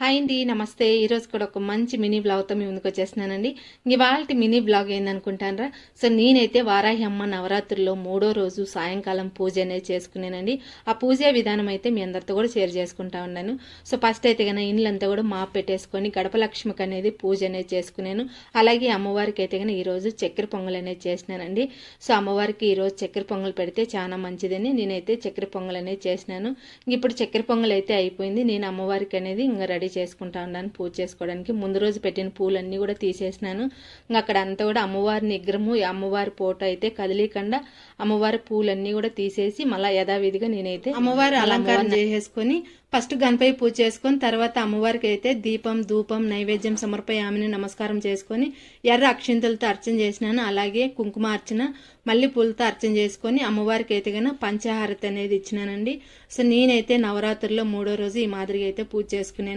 Hi అండి, నమస్తే. ఈరోజు కూడా ఒక మంచి మినీ బ్లాగ్తో మీ ముందుకు వచ్చేస్తున్నానండి. ఇవాళ మినీ బ్లాగ్ ఏందనుకుంటానరా? సో నేనైతే వారాహి అమ్మ నవరాత్రుల్లో 3వ రోజు సాయంకాలం పూజ అనేది చేసుకున్నానండి. ఆ పూజ విధానం అయితే మీ అందరితో కూడా షేర్ చేసుకుంటా ఉన్నాను. సో ఫస్ట్ అయితే కన్నా ఇండ్లంతా కూడా మాప్ పెట్టేసుకొని గడప లక్ష్మికి అనేది పూజ అనేది చేసుకున్నాను. అలాగే అమ్మవారికి అయితే కన్నా ఈరోజు చక్కెర పొంగల్ అనేది చేసినానండి. సో అమ్మవారికి ఈరోజు చక్కెర పొంగల్ పెడితే చాలా మంచిదని నేనైతే చక్కెర పొంగల్ అనేది చేసినాను. ఇప్పుడు చక్కెర పొంగల్ అయితే అయిపోయింది. నేను అమ్మవారికి అనేది ఇంకా రెడీ చేసుకుంటా ఉన్నాను పూజ చేసుకోవడానికి. ముందు రోజు పెట్టిన పూలన్నీ కూడా తీసేసినాను. ఇంకా అక్కడ అంతా కూడా అమ్మవారి నిగ్రహము, అమ్మవారి ఫోటో అయితే కదిలీకుండా అమ్మవారి పూలన్నీ కూడా తీసేసి మళ్ళీ యథావిధిగా నేనైతే అమ్మవారి అలంకారం చేసేసుకొని ఫస్ట్ గణపతి పూజ చేసుకొని తర్వాత అమ్మవారికి అయితే దీపం ధూపం నైవేద్యం సమర్పయామని నమస్కారం చేసుకొని ఎర్ర అక్షింతలతో అర్చన చేసినాను. అలాగే కుంకుమ అర్చన మళ్ళీ పూలతో అర్చన చేసుకొని అమ్మవారికి అయితే కన్నా పంచాహారతి అనేది ఇచ్చినానండి. సో నేనైతే నవరాత్రుల్లో 3వ రోజు ఈ మాదిరిగా అయితే పూజ చేసుకున్నాను.